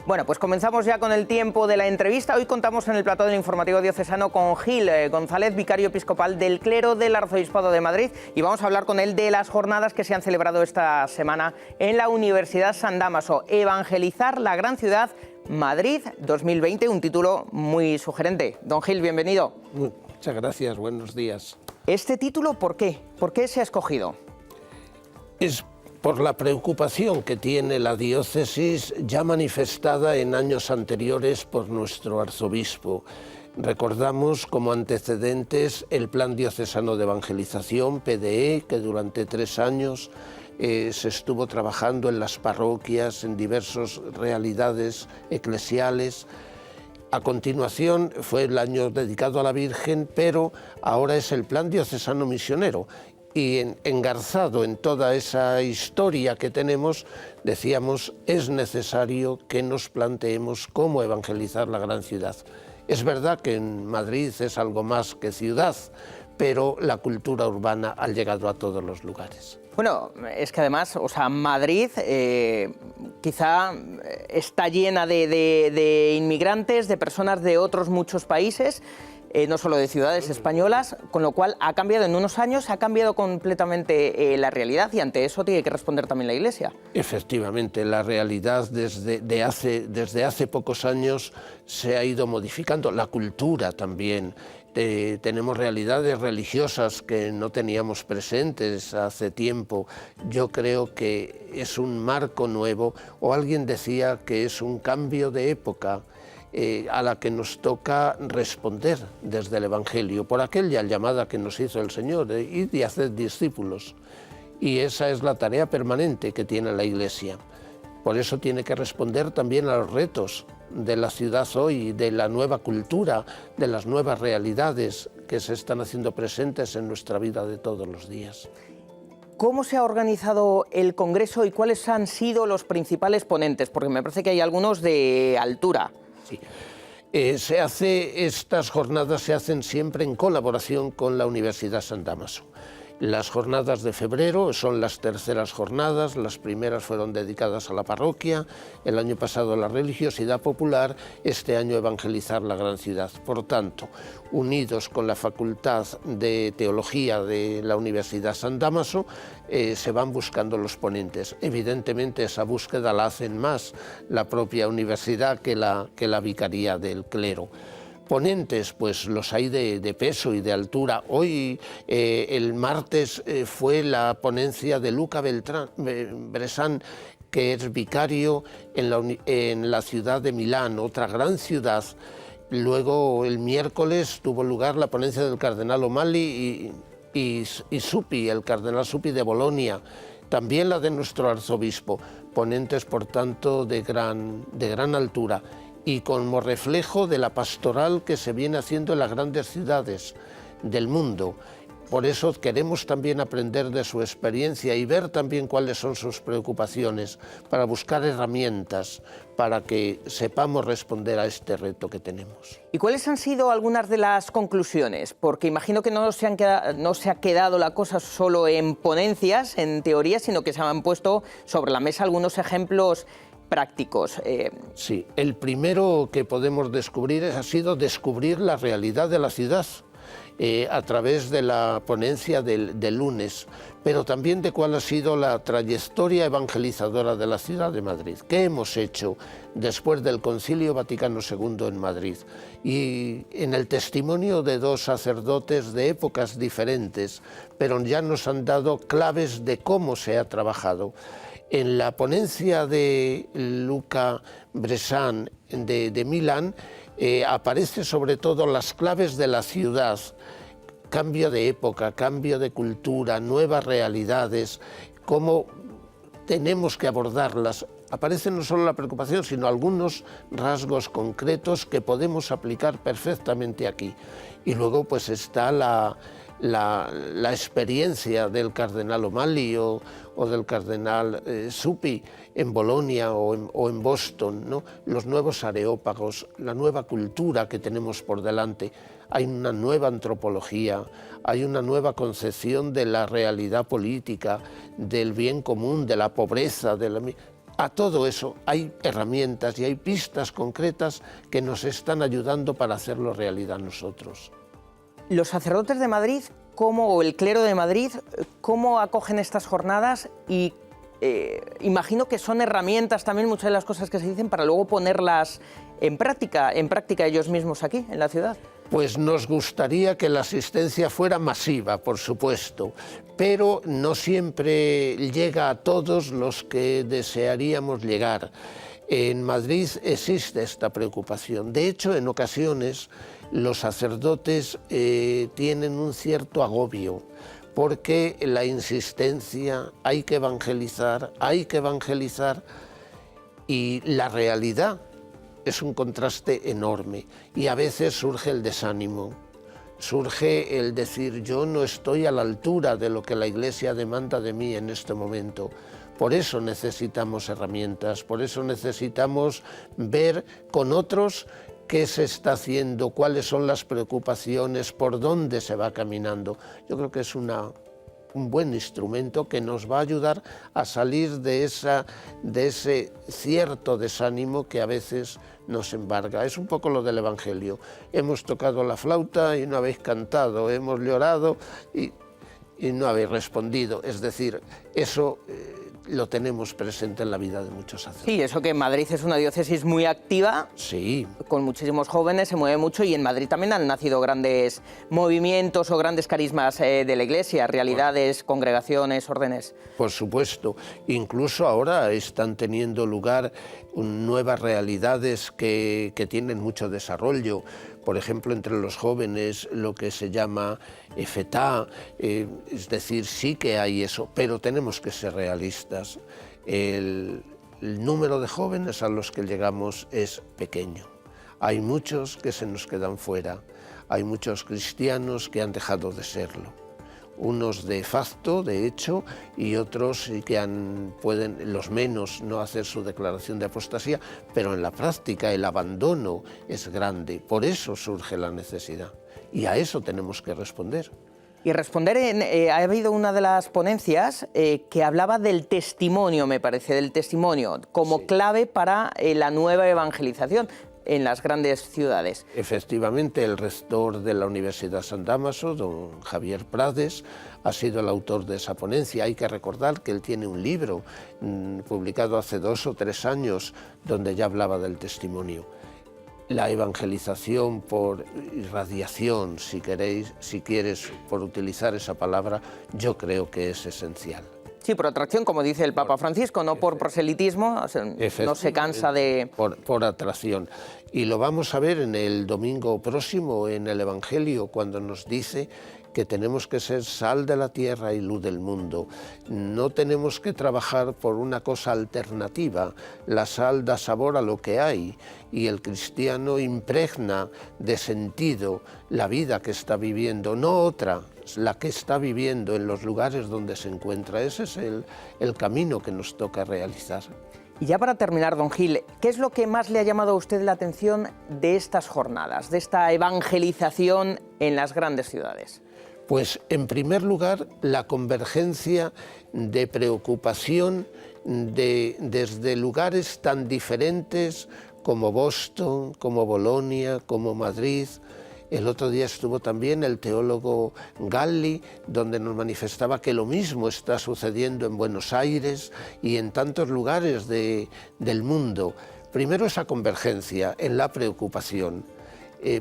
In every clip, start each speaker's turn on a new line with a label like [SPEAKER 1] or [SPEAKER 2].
[SPEAKER 1] Bueno, pues comenzamos ya con el tiempo de la entrevista. Hoy contamos en el plató del Informativo Diocesano con Gil González, vicario episcopal del clero del Arzobispado de Madrid, y vamos a hablar con él de las jornadas que se han celebrado esta semana en la Universidad San Dámaso. Evangelizar la gran ciudad, Madrid 2020, un título muy sugerente. Don Gil, bienvenido.
[SPEAKER 2] Muchas gracias, buenos días.
[SPEAKER 1] ¿Este título por qué? ¿Por qué se ha escogido?
[SPEAKER 2] Es por la preocupación que tiene la diócesis ya manifestada en años anteriores por nuestro arzobispo. Recordamos como antecedentes el Plan Diocesano de Evangelización, PDE, que durante 3 años se estuvo trabajando en las parroquias, en diversas realidades eclesiales. A continuación fue el año dedicado a la Virgen, pero ahora es el Plan Diocesano Misionero. Y engarzado en toda esa historia que tenemos, decíamos, es necesario que nos planteemos cómo evangelizar la gran ciudad. Es verdad que en Madrid es algo más que ciudad, pero la cultura urbana ha llegado a todos los lugares.
[SPEAKER 1] Bueno, es que además, Madrid quizá está llena de inmigrantes, de personas de otros muchos países, no solo de ciudades españolas, con lo cual ha cambiado en unos años, ha cambiado completamente la realidad, y ante eso tiene que responder también la Iglesia. Efectivamente, la realidad desde hace pocos años se ha ido modificando, la cultura también. Tenemos realidades religiosas que no teníamos presentes hace tiempo. Yo creo que es un marco nuevo, o alguien decía que es un cambio de época, a la que nos toca responder desde el Evangelio, por aquella llamada que nos hizo el Señor, de ir y hacer discípulos. Y esa es la tarea permanente que tiene la Iglesia. Por eso tiene que responder también a los retos de la ciudad hoy, de la nueva cultura, de las nuevas realidades que se están haciendo presentes en nuestra vida de todos los días. ¿Cómo se ha organizado el Congreso y cuáles han sido los principales ponentes? Porque me parece que hay algunos de altura.
[SPEAKER 2] Sí. Estas jornadas se hacen siempre en colaboración con la Universidad San Dámaso. Las jornadas de febrero son las terceras jornadas, las primeras fueron dedicadas a la parroquia, el año pasado a la religiosidad popular, este año evangelizar la gran ciudad. Por tanto, unidos con la Facultad de Teología de la Universidad San Dámaso, se van buscando los ponentes. Evidentemente esa búsqueda la hacen más la propia universidad que la vicaría del clero. Ponentes, pues los hay de peso y de altura. Hoy, el martes, fue la ponencia de Luca Bressan, que es vicario en la ciudad de Milán, otra gran ciudad. Luego, el miércoles, tuvo lugar la ponencia del cardenal O'Malley y Suppi, el cardenal Suppi de Bolonia. También la de nuestro arzobispo. Ponentes, por tanto, de gran altura, y como reflejo de la pastoral que se viene haciendo en las grandes ciudades del mundo. Por eso queremos también aprender de su experiencia y ver también cuáles son sus preocupaciones, para buscar herramientas para que sepamos responder a este reto que tenemos.
[SPEAKER 1] ¿Y cuáles han sido algunas de las conclusiones? Porque imagino que no se ha quedado la cosa solo en ponencias, en teoría, sino que se han puesto sobre la mesa algunos ejemplos prácticos.
[SPEAKER 2] Sí, el primero que podemos descubrir ha sido descubrir la realidad de la ciudad a través de la ponencia del lunes, pero también de cuál ha sido la trayectoria evangelizadora de la ciudad de Madrid. ¿Qué hemos hecho después del Concilio Vaticano II en Madrid? Y en el testimonio de 2 sacerdotes de épocas diferentes, pero ya nos han dado claves de cómo se ha trabajado. En la ponencia de Luca Bressan de Milán aparece sobre todo las claves de la ciudad, cambio de época, cambio de cultura, nuevas realidades, cómo tenemos que abordarlas. Aparece no solo la preocupación, sino algunos rasgos concretos que podemos aplicar perfectamente aquí. Y luego pues está la experiencia del cardenal O'Malley o del cardenal Suppi en Bolonia o en Boston, ¿no? Los nuevos areópagos, la nueva cultura que tenemos por delante. Hay una nueva antropología, hay una nueva concepción de la realidad política, del bien común, de la pobreza, a todo eso hay herramientas y hay pistas concretas que nos están ayudando para hacerlo realidad nosotros.
[SPEAKER 1] Los sacerdotes de Madrid, o el clero de Madrid, ¿cómo acogen estas jornadas? Y imagino que son herramientas también muchas de las cosas que se dicen para luego ponerlas en práctica ellos mismos aquí, en la ciudad.
[SPEAKER 2] Pues nos gustaría que la asistencia fuera masiva, por supuesto, pero no siempre llega a todos los que desearíamos llegar. En Madrid existe esta preocupación. De hecho, en ocasiones los sacerdotes tienen un cierto agobio, porque la insistencia, hay que evangelizar, y la realidad es un contraste enorme y a veces surge el desánimo, surge el decir yo no estoy a la altura de lo que la Iglesia demanda de mí en este momento. Por eso necesitamos herramientas, por eso necesitamos ver con otros qué se está haciendo, cuáles son las preocupaciones, por dónde se va caminando. Yo creo que es un buen instrumento que nos va a ayudar a salir de ese cierto desánimo que a veces nos embarga. Es un poco lo del Evangelio. Hemos tocado la flauta y no habéis cantado, hemos llorado y no habéis respondido. Es decir, eso lo tenemos presente en la vida de muchos sacerdotes.
[SPEAKER 1] Sí, eso que Madrid es una diócesis muy activa,
[SPEAKER 2] sí,
[SPEAKER 1] con muchísimos jóvenes, se mueve mucho, y en Madrid también han nacido grandes movimientos o grandes carismas de la Iglesia, realidades, congregaciones, órdenes.
[SPEAKER 2] Por supuesto, incluso ahora están teniendo lugar nuevas realidades que tienen mucho desarrollo. Por ejemplo, entre los jóvenes, lo que se llama FETA, es decir, sí que hay eso, pero tenemos que ser realistas. El número de jóvenes a los que llegamos es pequeño. Hay muchos que se nos quedan fuera, hay muchos cristianos que han dejado de serlo. Unos de facto, de hecho, y otros que pueden, los menos, no hacer su declaración de apostasía, pero en la práctica el abandono es grande. Por eso surge la necesidad y a eso tenemos que responder.
[SPEAKER 1] Y responder, ha habido una de las ponencias que hablaba del testimonio, me parece, del testimonio como clave para la nueva evangelización en las grandes ciudades.
[SPEAKER 2] Efectivamente, el rector de la Universidad San Dámaso, don Javier Prades, ha sido el autor de esa ponencia. Hay que recordar que él tiene un libro publicado hace 2 o 3 años donde ya hablaba del testimonio. La evangelización por irradiación, si quieres, por utilizar esa palabra, yo creo que es esencial.
[SPEAKER 1] Sí, por atracción, como dice el Papa Francisco, no por proselitismo, no se cansa de...
[SPEAKER 2] Por atracción. Y lo vamos a ver en el domingo próximo, en el Evangelio, cuando nos dice que tenemos que ser sal de la tierra y luz del mundo. No tenemos que trabajar por una cosa alternativa. La sal da sabor a lo que hay y el cristiano impregna de sentido la vida que está viviendo, no otra, la que está viviendo en los lugares donde se encuentra. Ese es el camino que nos toca realizar.
[SPEAKER 1] Y ya para terminar, don Gil, ¿qué es lo que más le ha llamado a usted la atención de estas jornadas, de esta evangelización en las grandes ciudades?
[SPEAKER 2] Pues, en primer lugar, la convergencia de preocupación desde lugares tan diferentes como Boston, como Bolonia, como Madrid. El otro día estuvo también el teólogo Galli, donde nos manifestaba que lo mismo está sucediendo en Buenos Aires y en tantos lugares del mundo. Primero, esa convergencia en la preocupación.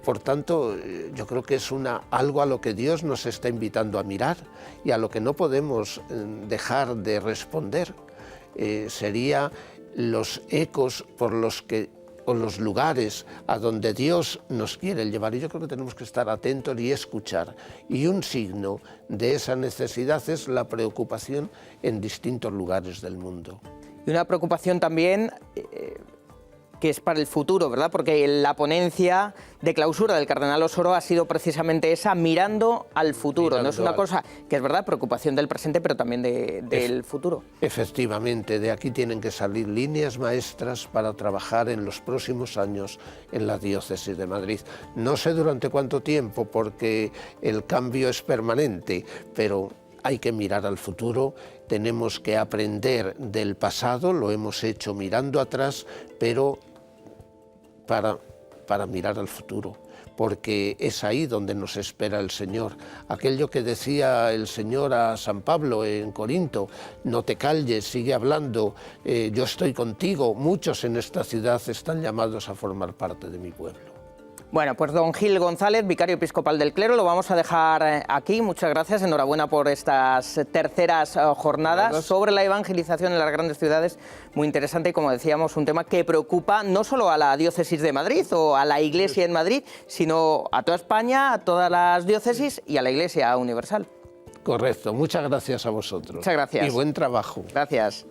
[SPEAKER 2] Por tanto, yo creo que es algo a lo que Dios nos está invitando a mirar y a lo que no podemos dejar de responder. Sería los ecos o los lugares a donde Dios nos quiere llevar. Y yo creo que tenemos que estar atentos y escuchar. Y un signo de esa necesidad es la preocupación en distintos lugares del mundo.
[SPEAKER 1] Y una preocupación también que es para el futuro, ¿verdad? Porque la ponencia de clausura del cardenal Osoro ha sido precisamente esa, mirando al futuro. No es una cosa que es verdad, preocupación del presente, pero también del futuro.
[SPEAKER 2] Efectivamente, de aquí tienen que salir líneas maestras para trabajar en los próximos años en la diócesis de Madrid. No sé durante cuánto tiempo, porque el cambio es permanente, pero hay que mirar al futuro, tenemos que aprender del pasado, lo hemos hecho mirando atrás, pero para mirar al futuro, porque es ahí donde nos espera el Señor. Aquello que decía el Señor a San Pablo en Corinto, no te calles, sigue hablando, yo estoy contigo, muchos en esta ciudad están llamados a formar parte de mi pueblo.
[SPEAKER 1] Bueno, pues don Gil González, vicario episcopal del clero, lo vamos a dejar aquí. Muchas gracias, enhorabuena por estas terceras jornadas sobre la evangelización en las grandes ciudades. Muy interesante y, como decíamos, un tema que preocupa no solo a la diócesis de Madrid o a la Iglesia en Madrid, sino a toda España, a todas las diócesis y a la Iglesia universal.
[SPEAKER 2] Correcto, muchas gracias a vosotros.
[SPEAKER 1] Muchas gracias.
[SPEAKER 2] Y buen trabajo.
[SPEAKER 1] Gracias.